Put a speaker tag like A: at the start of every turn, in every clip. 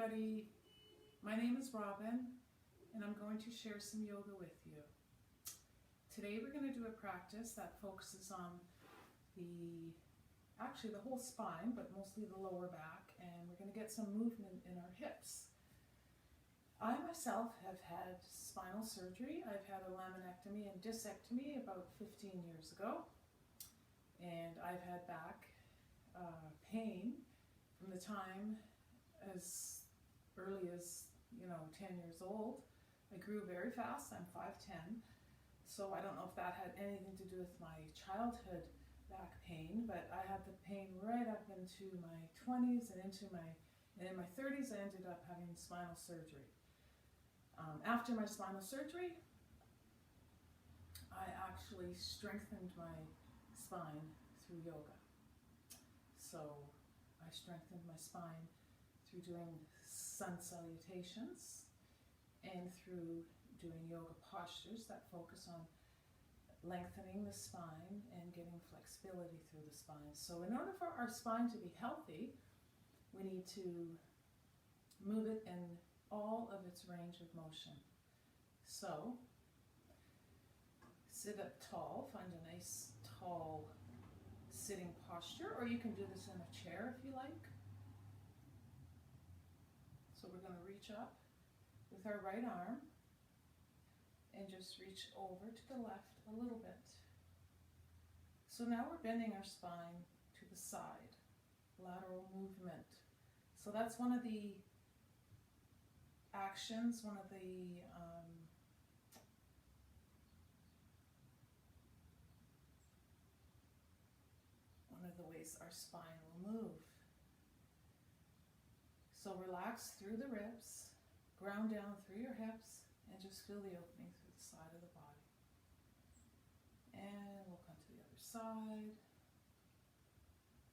A: everybody, my name is Robin and I'm going to share some yoga with you. Today we're going to do a practice that focuses on actually the whole spine, but mostly the lower back, and we're going to get some movement in our hips. I myself have had spinal surgery. I've had a laminectomy and discectomy about 15 years ago, and I've had back pain from the time as early as 10 years old. I grew very fast. I'm 5'10", so I don't know if that had anything to do with my childhood back pain, but I had the pain right up into my 20s and in my 30s I ended up having spinal surgery. After my spinal surgery, I actually strengthened my spine through yoga. So I strengthened my spine through doing sun salutations and through doing yoga postures that focus on lengthening the spine and getting flexibility through the spine. So in order for our spine to be healthy, we need to move it in all of its range of motion. So sit up tall, find a nice tall sitting posture, or you can do this in a chair if you like. So we're going to reach up with our right arm and just reach over to the left a little bit. So now we're bending our spine to the side, lateral movement. So that's one of the actions, one of the ways our spine will move. So relax through the ribs, ground down through your hips, and just feel the opening through the side of the body. And we'll come to the other side.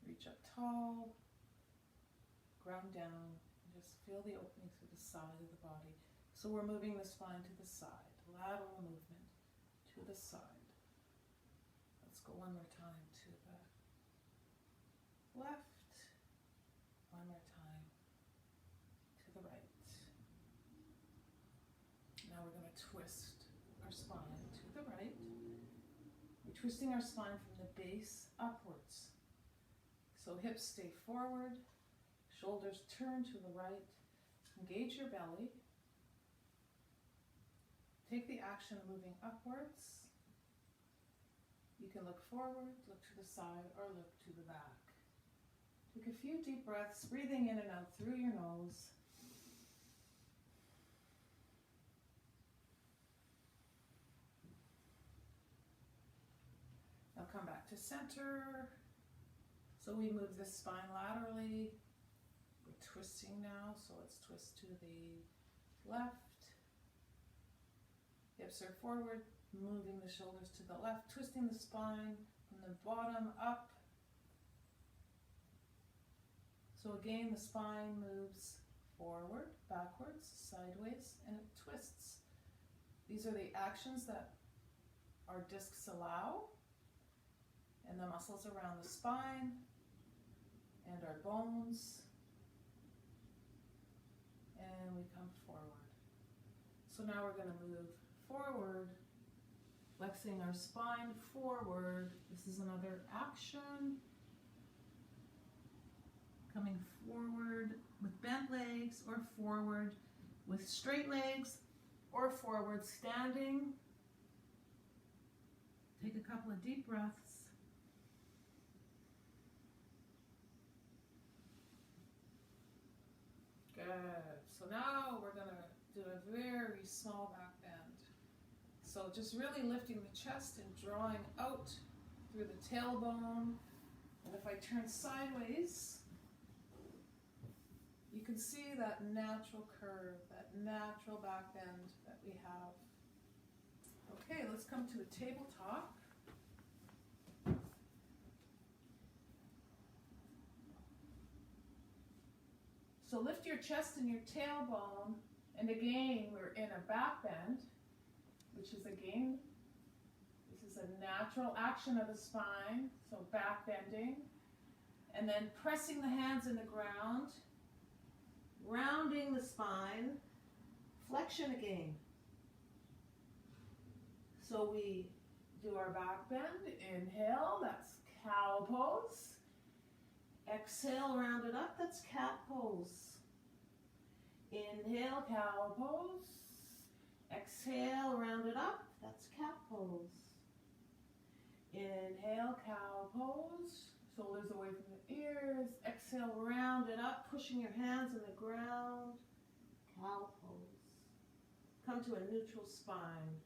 A: Reach up tall, ground down, and just feel the opening through the side of the body. So we're moving the spine to the side, lateral movement to the side. Let's go one more time to the left, one more time to the right. Now we're going to twist our spine to the right. We're twisting our spine from the base upwards. So hips stay forward, shoulders turn to the right, engage your belly. Take the action of moving upwards. You can look forward, look to the side, or look to the back. Take a few deep breaths, breathing in and out through your nose. Now come back to center. So we move the spine laterally. We're twisting now, so let's twist to the left. Hips are forward, moving the shoulders to the left, twisting the spine from the bottom up. So again, the spine moves forward, backwards, sideways, and it twists. These are the actions that our discs allow, and the muscles around the spine and our bones, and we come forward. So now we're going to move forward, flexing our spine forward. This is another action. Coming forward with bent legs, or forward with straight legs, or forward standing. Take a couple of deep breaths. Good. So now we're going to do a very small back bend. So just really lifting the chest and drawing out through the tailbone. And if I turn sideways, you can see that natural curve, that natural back bend that we have. Okay, let's come to the tabletop. So lift your chest and your tailbone, and again, we're in a back bend, which is again, this is a natural action of the spine, so back bending, and then pressing the hands in the ground,
B: rounding the spine, flexion again. So we
A: do our back bend. Inhale, that's cow pose.
B: exhale, round it up, that's cat pose.
A: Inhale, cow pose.
B: Exhale, round it up, that's cat pose.
A: Inhale, cow pose. Shoulders away from the ears.
B: Exhale, round it up, pushing your hands in the ground. Cow pose. Come to a neutral spine.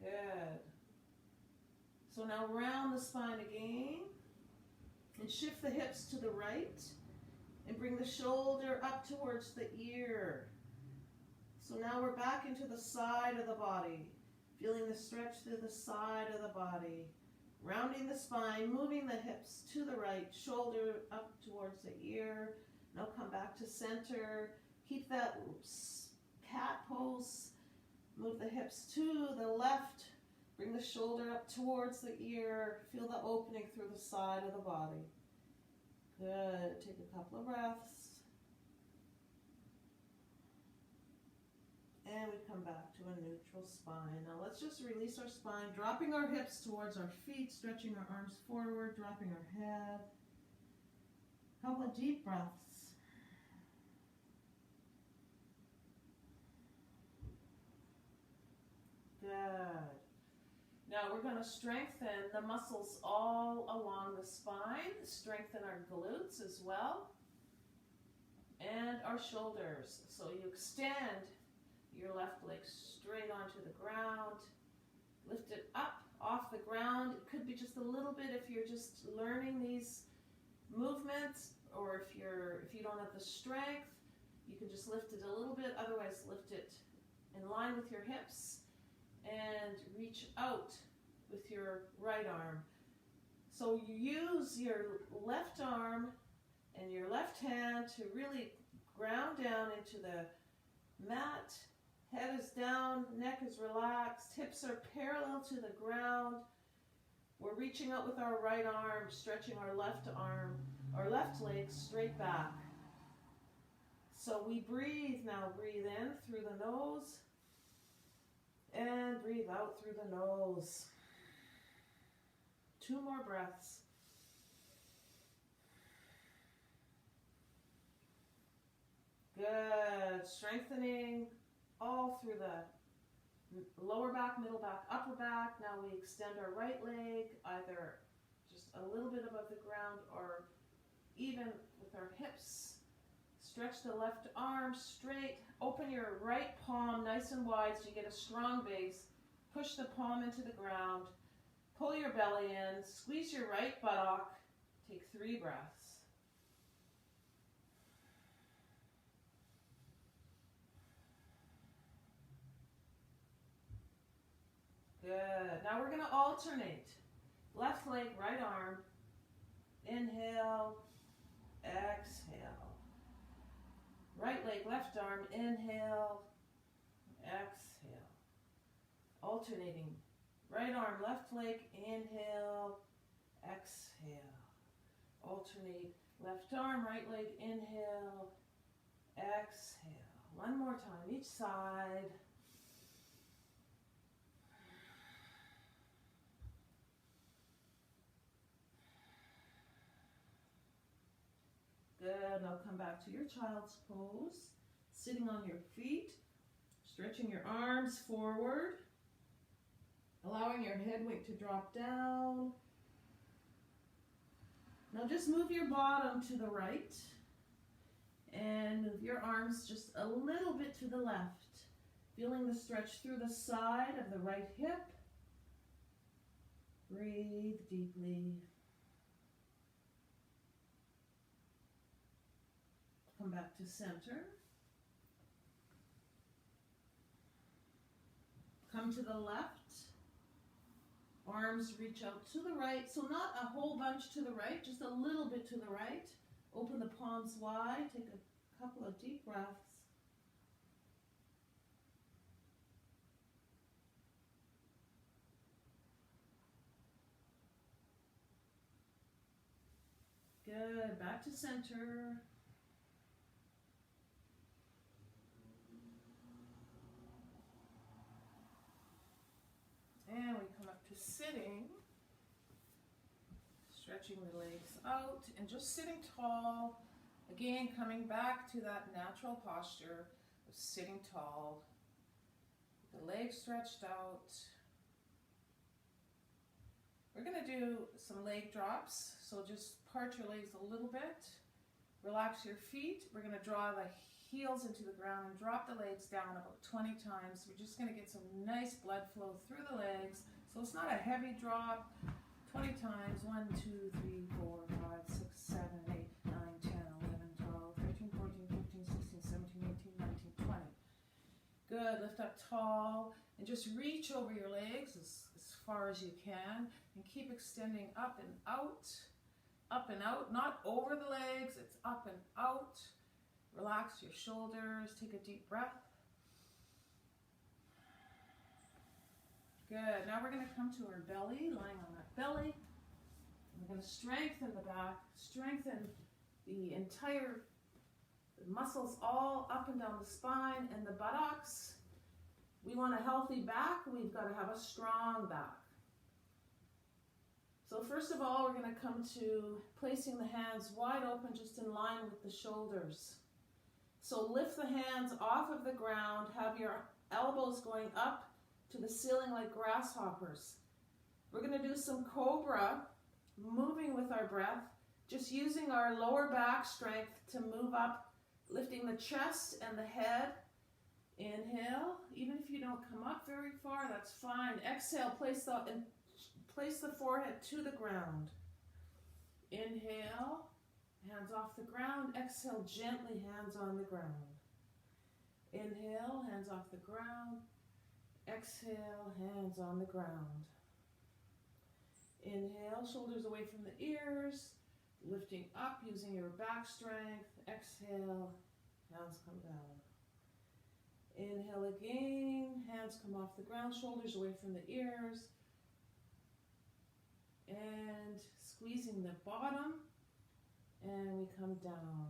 B: Good. So now round the spine again. And shift the hips to the right. And bring the shoulder up towards the ear. So now we're back into the side of the body. Feeling the stretch through the side of the body. Rounding the spine, moving the hips to the right, shoulder up towards the ear. Now come back to center. Keep that cat pose. Move the hips to the left. Bring the shoulder up towards the ear. Feel the opening through the side of the body. Good. Take a couple of breaths. And we come back to a neutral spine. Now let's just release our spine, dropping our hips towards our feet, stretching our arms forward, dropping our head. Couple of deep breaths. Good.
A: Now we're going to strengthen the muscles all along the spine, strengthen our glutes as well, and our shoulders. So you extend your left leg straight onto the ground. Lift it up off the ground. It could be just a little bit if you're just learning these movements, or if you don't have the strength, you can just lift it a little bit. Otherwise, lift it in line with your hips and reach out with your right arm. So you use your left arm and your left hand to really ground down into the mat. Head is down, neck is relaxed, hips are parallel to the ground. We're reaching out with our right arm, stretching our left arm, our left leg straight back. So we breathe now. Breathe in through the nose and breathe out through the nose. 2 more breaths. Good. Strengthening all through the lower back, middle back, upper back. Now we extend our right leg either just a little bit above the ground or even with our hips. Stretch the left arm straight. Open your right palm nice and wide so you get a strong base. Push the palm into the ground. Pull your belly in. Squeeze your right buttock. Take 3 breaths. Good. Now we're going to alternate. Left leg, right arm. Inhale. Exhale. Right leg, left arm. Inhale. Exhale. Alternating. Right arm, left leg. Inhale. Exhale. Alternate. Left arm, right leg. Inhale. Exhale. 1 more time. Each side. Good. Now come back to your child's pose. Sitting on your feet. Stretching your arms forward. Allowing your head weight to drop down. Now just move your bottom to the right. And move your arms just a little bit to the left. Feeling the stretch through the side of the right hip. Breathe deeply. Come back to center. Come to the left. Arms reach out to the right. So not a whole bunch to the right, just a little bit to the right. Open the palms wide. Take a couple of deep breaths. Good. Back to center. sitting, stretching the legs out and just sitting tall. Again, coming back to that natural posture of sitting tall, the legs stretched out. We're going to do some leg drops, so just part your legs a little bit, relax your feet. We're going to draw the heels into the ground and drop the legs down about 20 times. We're just going to get some nice blood flow through the legs, so it's not a heavy drop. 20 times, 1, 2, 3, 4, 5, 6, 7, 8, 9, 10, 11, 12, 13, 14, 15, 16, 17, 18, 19, 20. Good, lift up tall and just reach over your legs as far as you can and keep extending up and out, not over the legs, it's up and out. Relax your shoulders, take a deep breath. Good, now we're going to come to our belly, lying on that belly. We're going to strengthen the back, strengthen the entire muscles all up and down the spine and the buttocks. We want a healthy back, we've got to have a strong back. So first of all, we're going to come to placing the hands wide open, just in line with the shoulders. So lift the hands off of the ground, have your elbows going up to the ceiling like grasshoppers. We're going to do some cobra, moving with our breath, just using our lower back strength to move up, lifting the chest and the head. Inhale, even if you don't come up very far, that's fine. Exhale, place the forehead to the ground. Inhale, hands off the ground. Exhale, gently, hands on the ground. Inhale, hands off the ground. Exhale, hands on the ground. Inhale, shoulders away from the ears, lifting up using your back strength. Exhale, hands come down. Inhale again, hands come off the ground, shoulders away from the ears. And squeezing the bottom, and we come down.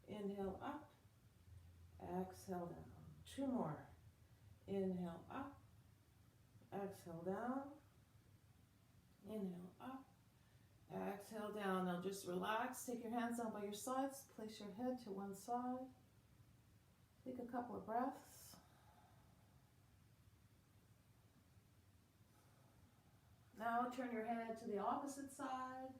A: Inhale up, exhale down. 2 more. Inhale up, exhale down. Inhale up, exhale down. Now just relax, take your hands down by your sides, place your head to one side. Take a couple of breaths. Now turn your head to the opposite side.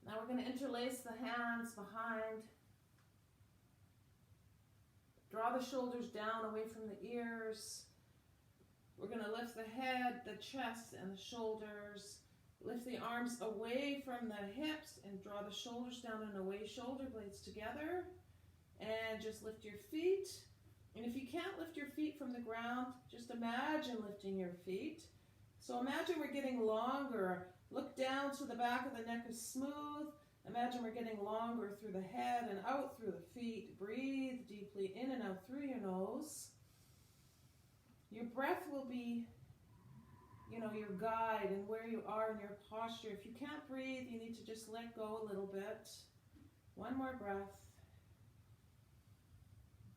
A: Now we're going to interlace the hands behind. Draw the shoulders down away from the ears. We're going to lift the head, the chest, and the shoulders. Lift the arms away from the hips and draw the shoulders down and away, shoulder blades together. And just lift your feet. And if you can't lift your feet from the ground, just imagine lifting your feet. So imagine we're getting longer. Look down so the back of the neck is smooth. Imagine we're getting longer through the head and out through the feet. Breathe deeply in and out through your nose. Your breath will be, your guide and where you are in your posture. If you can't breathe, you need to just let go a little bit. 1 more breath.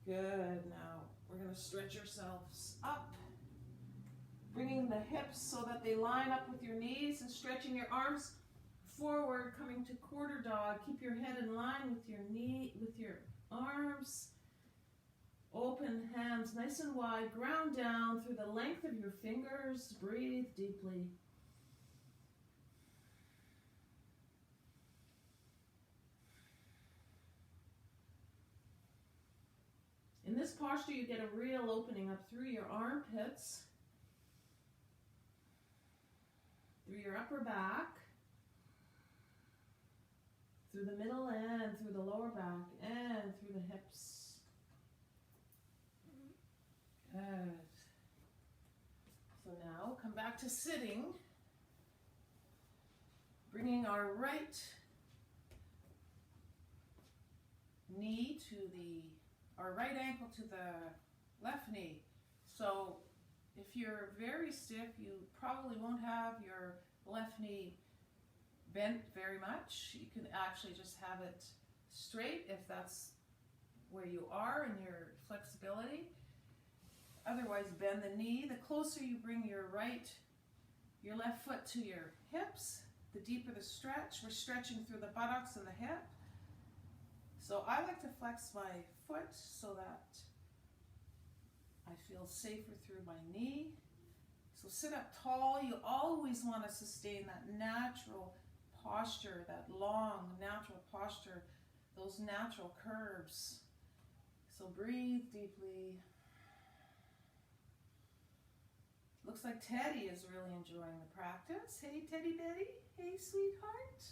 A: Good. Now we're going to stretch ourselves up, bringing the hips so that they line up with your knees and stretching your arms forward, coming to quarter dog. Keep your head in line with your knee, with your arms. Open hands nice and wide, ground down through the length of your fingers. Breathe deeply. In this posture, you get a real opening up through your armpits, through your upper back, through the middle and through the lower back, and through the hips. Good. So now come back to sitting, bringing our right knee to our right ankle to the left knee. So if you're very stiff, you probably won't have your left knee bent very much. You can actually just have it straight if that's where you are in your flexibility. Otherwise, bend the knee. The closer you bring your left foot to your hips, the deeper the stretch. We're stretching through the buttocks and the hip. So I like to flex my foot so that I feel safer through my knee. So sit up tall. You always want to sustain that natural posture, that long natural posture, those natural curves. So breathe deeply. Looks like Teddy is really enjoying the practice. Hey, Teddy Betty. Hey, sweetheart.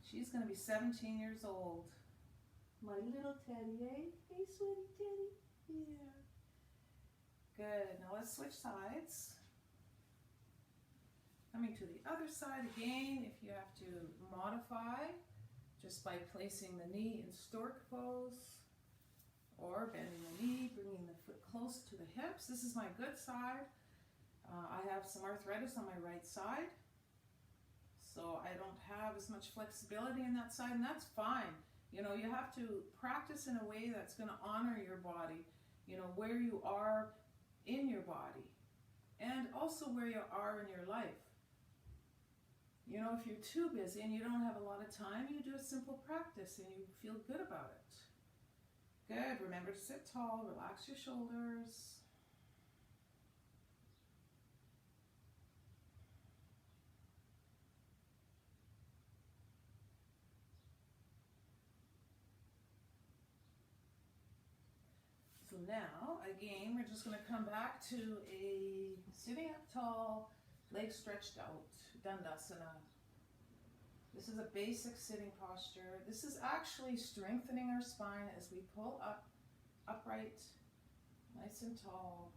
A: She's going to be 17 years old. My little Teddy, eh? Hey, sweetie Teddy. Yeah. Good. Now let's switch sides. Coming to the other side again, if you have to modify, just by placing the knee in stork pose, or bending the knee, bringing the foot close to the hips. This is my good side. I have some arthritis on my right side, so I don't have as much flexibility in that side, and that's fine. You know, you have to practice in a way that's going to honor your body, you know, where you are in your body, and also where you are in your life. You know, if you're too busy and you don't have a lot of time, you do a simple practice and you feel good about it. Good. Remember to sit tall, relax your shoulders. So now, again, we're just going to come back to a sitting up tall, legs stretched out, Dandasana. This is a basic sitting posture. This is actually strengthening our spine as we pull up, upright, nice and tall.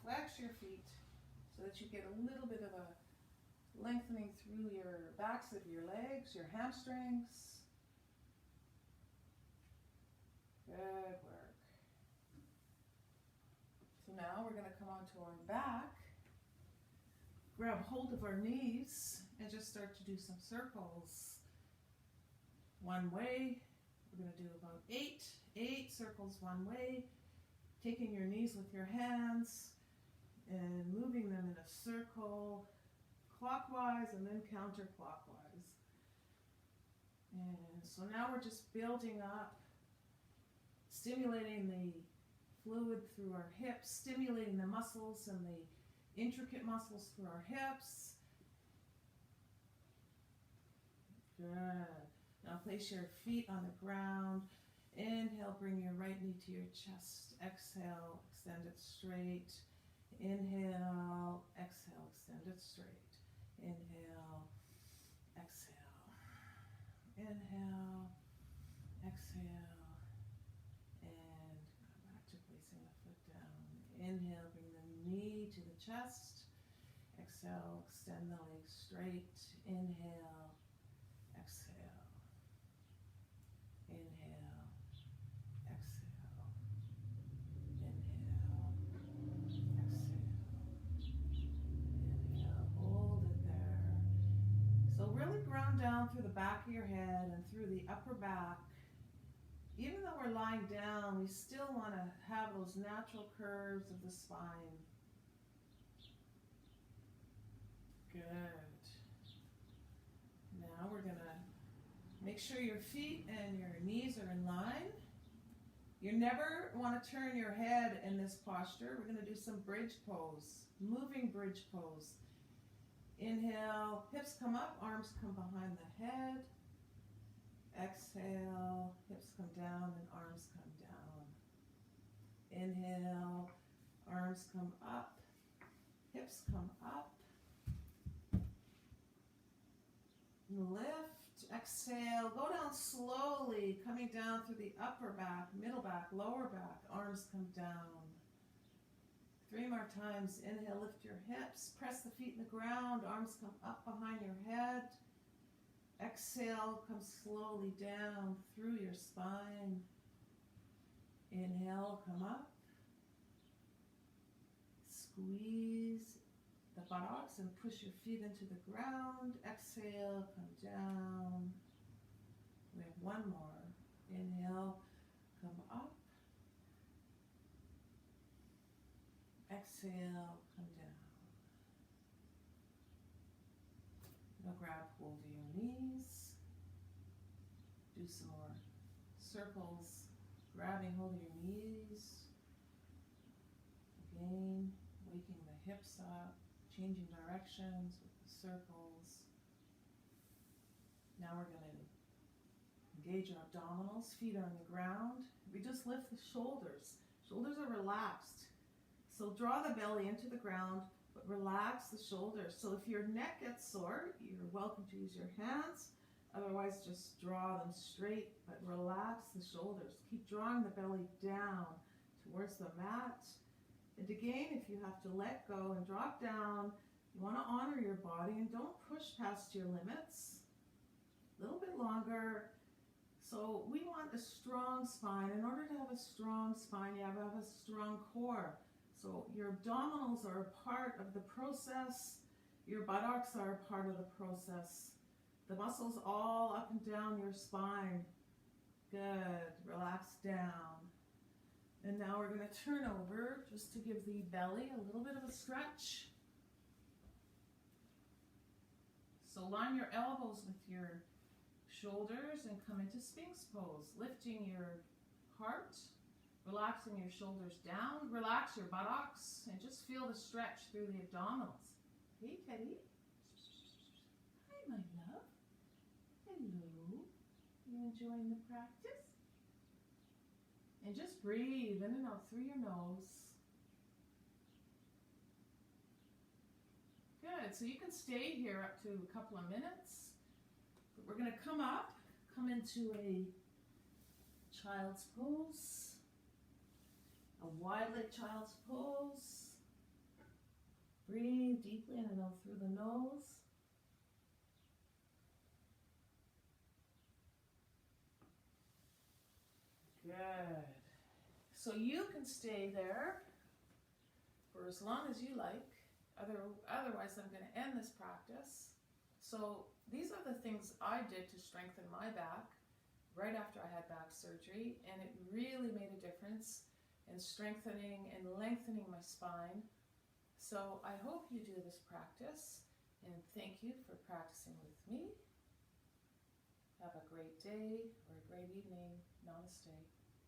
A: Flex your feet so that you get a little bit of a lengthening through your backs of your legs, your hamstrings. Good work. So now we're going to come onto our back, grab hold of our knees, and just start to do some circles. One way, we're going to do about eight circles one way, taking your knees with your hands and moving them in a circle, clockwise and then counterclockwise. And so now we're just building up, stimulating the fluid through our hips, stimulating the muscles and the intricate muscles through our hips. Good. Now place your feet on the ground. Inhale, bring your right knee to your chest. Exhale, extend it straight. Inhale, exhale, extend it straight. Inhale, exhale. Inhale, exhale. And come back to placing the foot down. Inhale, bring the knee to the chest. Exhale, extend the legs straight. Inhale, exhale. Inhale, exhale. Inhale, exhale. Inhale, hold it there. So really ground down through the back of your head and through the upper back. Even though we're lying down, we still want to have those natural curves of the spine. Good. Now we're going to make sure your feet and your knees are in line. You never want to turn your head in this posture. We're going to do some bridge pose, moving bridge pose. Inhale, hips come up, arms come behind the head. Exhale, hips come down and arms come down. Inhale, arms come up, hips come up. Lift, exhale, go down slowly, coming down through the upper back, middle back, lower back, arms come down. 3 more times. Inhale, lift your hips, press the feet in the ground, arms come up behind your head. Exhale, come slowly down through your spine. Inhale, come up.
B: Squeeze the buttocks and push your feet into the ground. Exhale, come down. We have one more. Inhale, come up. Exhale, come down. Now grab hold of your knees. Do some more circles, grabbing hold of your knees. Again, waking the hips up, changing directions with the circles. Now we're going to engage our abdominals, feet are on the ground. We just lift the shoulders. Shoulders are relaxed. So draw the belly into the ground, but relax the shoulders. So if your neck gets sore, you're welcome to use your hands. Otherwise, just draw them straight, but relax the shoulders. Keep drawing the belly down towards the mat. And again, if you have to let go and drop down, you want to honor your body and don't push past your limits. A little bit longer. So we want a strong spine. In order to have a strong spine, you have to have a strong core. So your abdominals are a part of the process. Your buttocks are a part of the process. The muscles all up and down your spine. Good. Relax down. And now we're going to turn over just to give the belly a little bit of a stretch. So line your elbows with your shoulders and come into Sphinx pose, lifting your heart, relaxing your shoulders down, relax your buttocks, and just feel the stretch through the abdominals. Hey, Teddy. Hi, my love. Hello. You enjoying the practice? And just breathe in and out through your nose. Good. So you can stay here up to a couple of minutes. But we're going to come up, come into a child's pose, a wide leg child's pose. Breathe deeply in and out through the nose. Good. So you can stay there for as long as you like. Otherwise, I'm going to end this practice. So these are the things I did to strengthen my back right after I had back surgery, and it really made a difference in strengthening and lengthening my spine. So I hope you do this practice, and thank you for practicing with me. Have a great day or a great evening. Namaste.